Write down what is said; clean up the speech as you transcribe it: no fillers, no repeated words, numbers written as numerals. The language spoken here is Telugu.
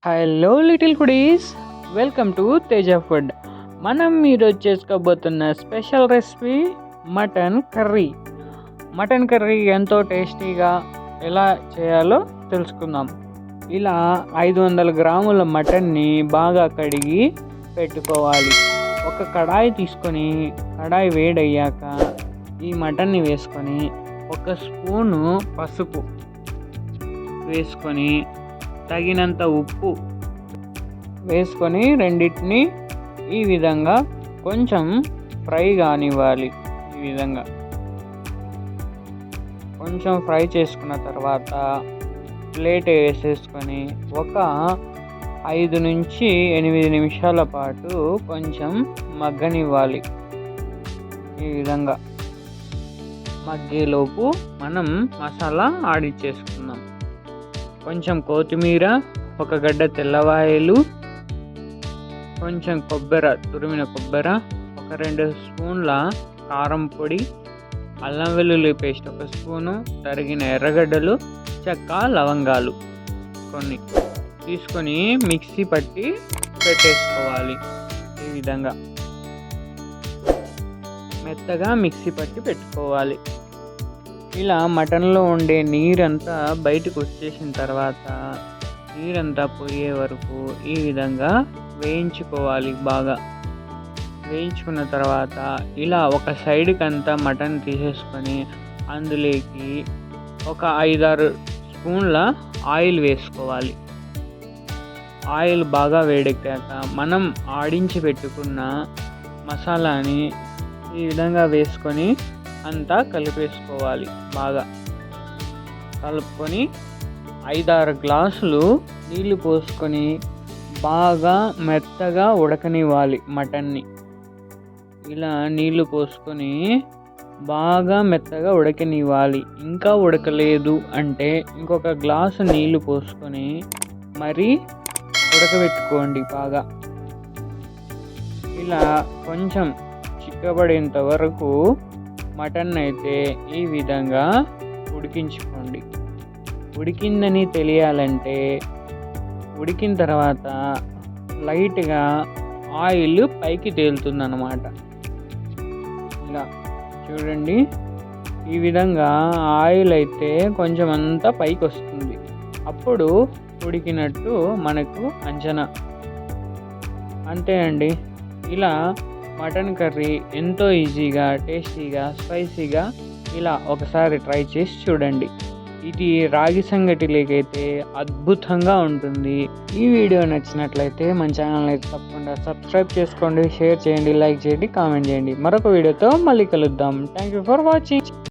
హలో లిటిల్ కుడీస్, వెల్కమ్ టు తేజ ఫుడ్. మనం ఈరోజు చేసుకోబోతున్న special recipe mutton curry. Mutton curry ఎంతో టేస్టీగా ఎలా చేయాలో తెలుసుకుందాం. ఇలా 500 గ్రాముల మటన్ని బాగా కడిగి పెట్టుకోవాలి. ఒక కడాయి తీసుకొని కడాయి వేడయ్యాక ఈ మటన్ని వేసుకొని ఒక స్పూను పసుపు వేసుకొని తగినంత ఉప్పు వేసుకొని రెండింటిని ఈ విధంగా కొంచెం ఫ్రై కానివ్వాలి. ఈ విధంగా కొంచెం ఫ్రై చేసుకున్న తర్వాత ప్లేట్ వేసేసుకొని ఒక 5 నుంచి 8 నిమిషాల పాటు కొంచెం మగ్గనివ్వాలి. ఈ విధంగా మగ్గేలోపు మనం మసాలా ఆడిచ్చేసుకుందాం. కొంచెం కొత్తిమీర, ఒక గడ్డ తెల్లవాయలు, కొంచెం తురిమిన కొబ్బరి, ఒక 2 స్పూన్ల కారం పొడి, అల్లం వెల్లుల్లి పేస్ట్ 1 స్పూను, తరిగిన ఎర్రగడ్డలు, చెక్క, లవంగాలు కొన్ని తీసుకొని మిక్సీ పట్టి పెట్టేసుకోవాలి. ఈ విధంగా మెత్తగా మిక్సీ పట్టి పెట్టుకోవాలి. ఇలా మటన్లో ఉండే నీరంతా బయటకు వచ్చేసిన తర్వాత నీరంతా పోయే వరకు ఈ విధంగా వేయించుకోవాలి. బాగా వేయించుకున్న తర్వాత ఇలా ఒక సైడ్కి అంతా మటన్ తీసేసుకొని అందులోకి ఒక 5-6 స్పూన్ల ఆయిల్ వేసుకోవాలి. ఆయిల్ బాగా వేడెక్కాక మనం ఆడించి పెట్టుకున్న మసాలాని ఈ విధంగా వేసుకొని అంతా కలిపేసుకోవాలి. బాగా కలుపుకొని 5-6 గ్లాసులు నీళ్లు పోసుకొని బాగా మెత్తగా ఉడకనివ్వాలి మటన్ని. ఇలా నీళ్లు పోసుకొని బాగా మెత్తగా ఉడకనివ్వాలి. ఇంకా ఉడకలేదు అంటే ఇంకొక గ్లాసు నీళ్లు పోసుకొని మరీ ఉడకబెట్టుకోండి బాగా. ఇలా కొంచెం చిక్కబడేంత వరకు మటన్ అయితే ఈ విధంగా ఉడికించుకోండి. ఉడికిందని తెలియాలంటే ఉడికిన తర్వాత లైట్గా ఆయిల్ పైకి తేలుతుందన్నమాట. ఇలా చూడండి, ఈ విధంగా ఆయిల్ అయితే కొంచెం అంతా పైకి వస్తుంది. అప్పుడు ఉడికినట్టు మనకు అంచనా. అంతే అండి. ఇలా మటన్ కర్రీ ఎంతో ఈజీగా, టేస్టీగా, స్పైసీగా ఇలా ఒకసారి ట్రై చేసి చూడండి. ఇది రాగి సంగటిలోకైతే అద్భుతంగా ఉంటుంది. ఈ వీడియో నచ్చినట్లయితే మన ఛానల్ అయితే తప్పకుండా సబ్స్క్రైబ్ చేసుకోండి, షేర్ చేయండి, లైక్ చేయండి, కామెంట్ చేయండి. మరొక వీడియోతో మళ్ళీ కలుద్దాం. Thank you for watching.